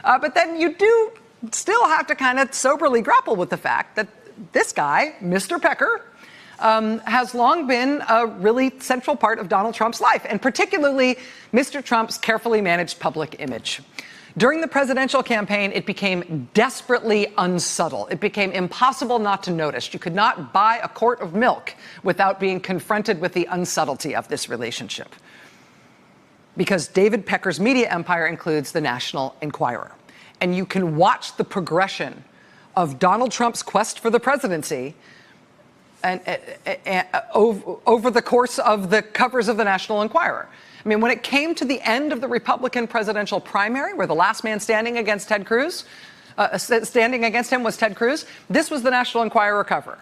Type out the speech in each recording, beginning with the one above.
But then you do still have to kind of soberly grapple with the fact that this guy, Mr. Pecker, has long been a really central part of Donald Trump's life, and particularly Mr. Trump's carefully managed public image. During the presidential campaign, it became desperately unsubtle. It became impossible not to notice. You could not buy a quart of milk without being confronted with the unsubtlety of this relationship. Because David Pecker's media empire includes the National Enquirer. And you can watch the progression of Donald Trump's quest for the presidency and over the course of the covers of the National Enquirer. I mean, when it came to the end of the Republican presidential primary, where the last man standing against him was Ted Cruz, this was the National Enquirer cover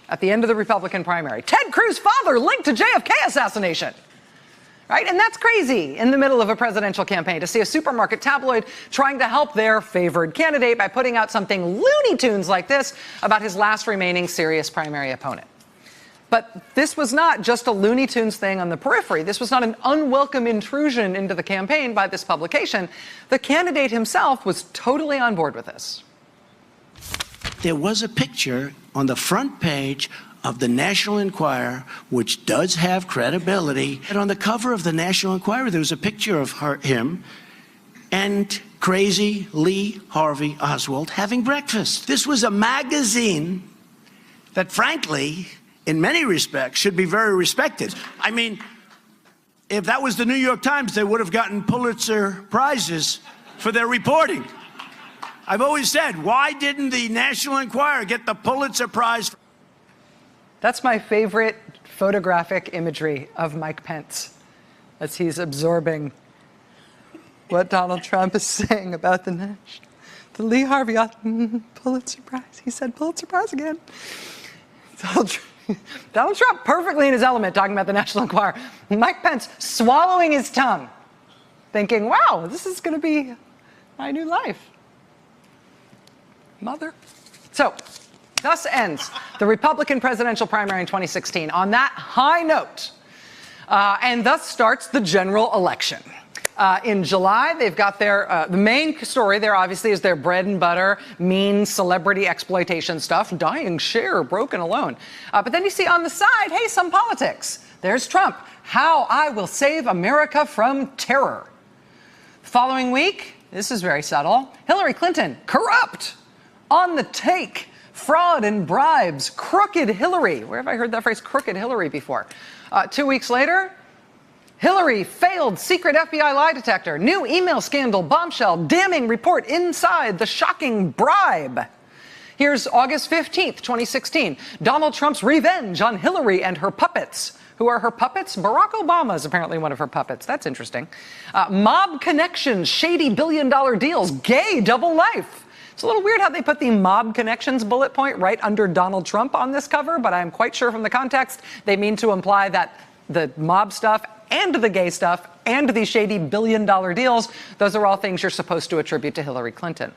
at the end of the Republican primary. Ted Cruz's father linked to JFK assassination. Right? And that's crazy in the middle of a presidential campaign to see a supermarket tabloid trying to help their favored candidate by putting out something Looney Tunes like this about his last remaining serious primary opponent. But this was not just a Looney Tunes thing on the periphery. This was not an unwelcome intrusion into the campaign by this publication. The candidate himself was totally on board with this. There was a picture on the front page of the National Enquirer, which does have credibility. And on the cover of the National Enquirer, there was a picture of him and crazy Lee Harvey Oswald having breakfast. This was a magazine that, frankly, in many respects, should be very respected. I mean, if that was the New York Times, they would have gotten Pulitzer prizes for their reporting. I've always said, why didn't the National Enquirer get the Pulitzer Prize? That's my favorite photographic imagery of Mike Pence as he's absorbing what Donald Trump is saying about the Lee Harvey Pulitzer Prize. He said Pulitzer Prize again. Donald Trump perfectly in his element talking about the National Enquirer. Mike Pence swallowing his tongue, thinking, wow, this is going to be my new life. Mother. So, thus ends the Republican presidential primary in 2016 on that high note. And thus starts the general election. In July, they've got their, the main story there obviously is their bread and butter, mean celebrity exploitation stuff, dying share, broken alone. But then you see on the side, hey, some politics. There's Trump, how I will save America from terror. Following week, this is very subtle, Hillary Clinton, corrupt, on the take, fraud and bribes, crooked Hillary. Where have I heard that phrase, crooked Hillary, before? 2 weeks later, Hillary failed secret FBI lie detector, new email scandal, bombshell, damning report inside the shocking bribe. Here's August 15th, 2016. Donald Trump's revenge on Hillary and her puppets. Who are her puppets? Barack Obama is apparently one of her puppets. That's interesting. Mob connections, shady billion-dollar deals, gay double life. It's a little weird how they put the mob connections bullet point right under Donald Trump on this cover, but I'm quite sure from the context they mean to imply that the mob stuff and the gay stuff and the shady billion-dollar deals, those are all things you're supposed to attribute to Hillary Clinton.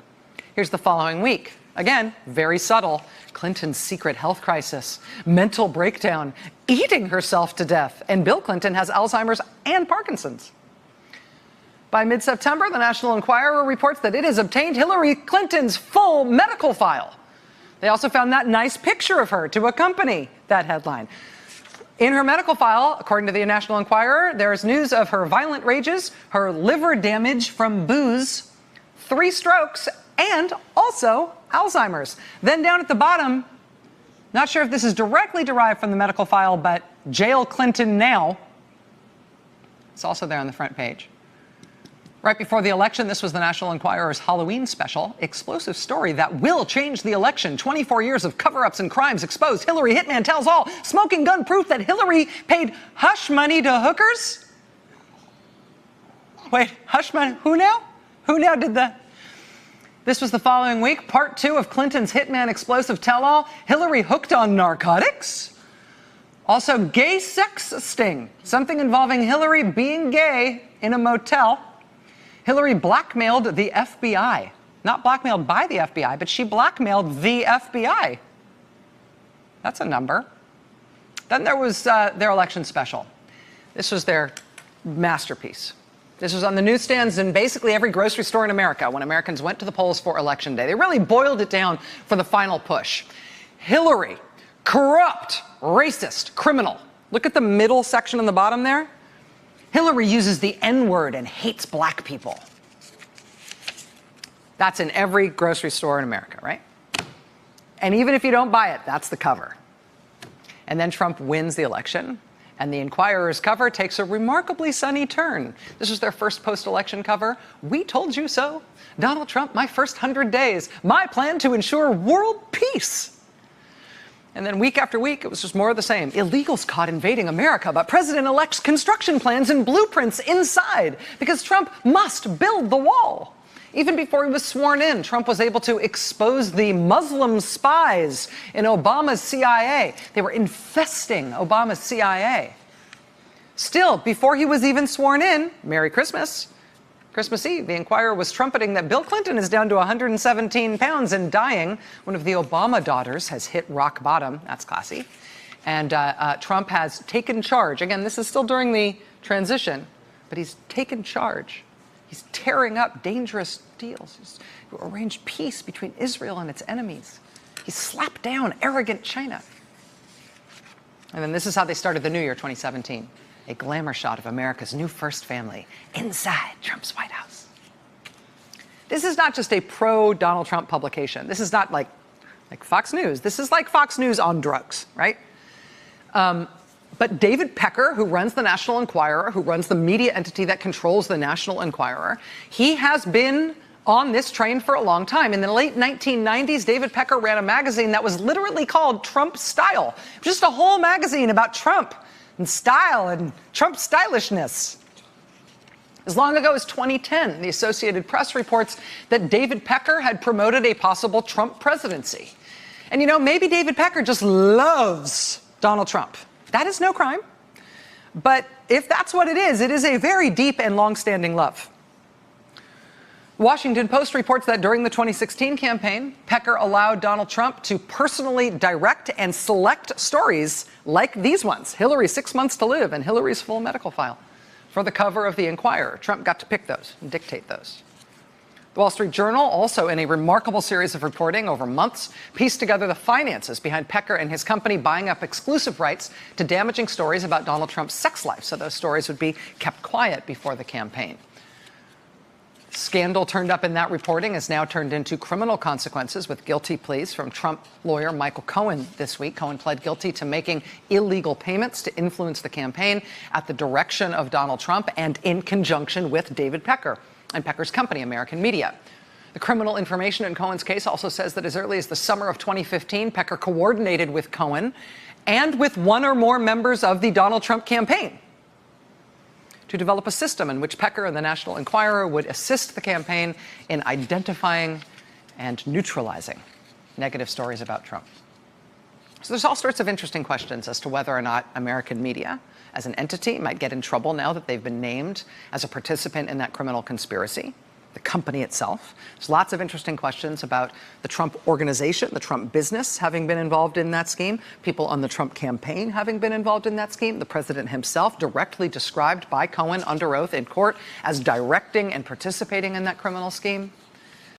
Here's the following week. Again, very subtle. Clinton's secret health crisis, mental breakdown, eating herself to death, and Bill Clinton has Alzheimer's and Parkinson's. By mid-September, the National Enquirer reports that it has obtained Hillary Clinton's full medical file. They also found that nice picture of her to accompany that headline. In her medical file, according to the National Enquirer, there is news of her violent rages, her liver damage from booze, 3 strokes, and also Alzheimer's. Then down at the bottom, not sure if this is directly derived from the medical file, but Jail Clinton Now. It's also there on the front page. Right before the election, this was the National Enquirer's Halloween special. Explosive story that will change the election. 24 years of cover-ups and crimes exposed. Hillary hitman tells all. Smoking gun proof that Hillary paid hush money to hookers? Wait, hush money? Who now? Who now did that? This was the following week. Part 2 of Clinton's hitman explosive tell-all. Hillary hooked on narcotics? Also, gay sex sting. Something involving Hillary being gay in a motel. Hillary blackmailed the FBI. Not blackmailed by the FBI, but she blackmailed the FBI. That's a number. Then there was their election special. This was their masterpiece. This was on the newsstands in basically every grocery store in America when Americans went to the polls for Election Day. They really boiled it down for the final push. Hillary, corrupt, racist, criminal. Look at the middle section on the bottom there. Hillary uses the N-word and hates black people. That's in every grocery store in America, right? And even if you don't buy it, that's the cover. And then Trump wins the election, and the Enquirer's cover takes a remarkably sunny turn. This was their first post-election cover. We told you so. Donald Trump, my first 100 days. My plan to ensure world peace. And then week after week, it was just more of the same. Illegals caught invading America, but president-elect's construction plans and blueprints inside, because Trump must build the wall. Even before he was sworn in, Trump was able to expose the Muslim spies in Obama's CIA. They were infesting Obama's CIA. Still, before he was even sworn in, Merry Christmas, Christmas Eve, the Enquirer was trumpeting that Bill Clinton is down to 117 pounds and dying. One of the Obama daughters has hit rock bottom. That's classy. And Trump has taken charge. Again, this is still during the transition, but he's taken charge. He's tearing up dangerous deals. He's arranged peace between Israel and its enemies. He slapped down arrogant China. And then this is how they started the new year, 2017. A glamour shot of America's new first family inside Trump's White House. This is not just a pro-Donald Trump publication. This is not like Fox News. This is like Fox News on drugs, right? But David Pecker, who runs the National Enquirer, who runs the media entity that controls the National Enquirer, he has been on this train for a long time. In the late 1990s, David Pecker ran a magazine that was literally called Trump Style. Just a whole magazine about Trump and style and Trump stylishness. As long ago as 2010, the Associated Press reports that David Pecker had promoted a possible Trump presidency. And you know, maybe David Pecker just loves Donald Trump. That is no crime. But if that's what it is a very deep and long-standing love. The Washington Post reports that during the 2016 campaign, Pecker allowed Donald Trump to personally direct and select stories like these ones, Hillary's 6 months to live and Hillary's full medical file, for the cover of the Enquirer. Trump got to pick those and dictate those. The Wall Street Journal, also in a remarkable series of reporting over months, pieced together the finances behind Pecker and his company buying up exclusive rights to damaging stories about Donald Trump's sex life, so those stories would be kept quiet before the campaign. Scandal turned up in that reporting has now turned into criminal consequences with guilty pleas from Trump lawyer Michael Cohen this week. Cohen pled guilty to making illegal payments to influence the campaign at the direction of Donald Trump and in conjunction with David Pecker and Pecker's company, American Media. The criminal information in Cohen's case also says that as early as the summer of 2015, Pecker coordinated with Cohen and with one or more members of the Donald Trump campaign to develop a system in which Pecker and the National Enquirer would assist the campaign in identifying and neutralizing negative stories about Trump. So there's all sorts of interesting questions as to whether or not American media, as an entity, might get in trouble now that they've been named as a participant in that criminal conspiracy, the company itself. There's lots of interesting questions about the Trump organization, the Trump business having been involved in that scheme, people on the Trump campaign having been involved in that scheme, the president himself directly described by Cohen under oath in court as directing and participating in that criminal scheme.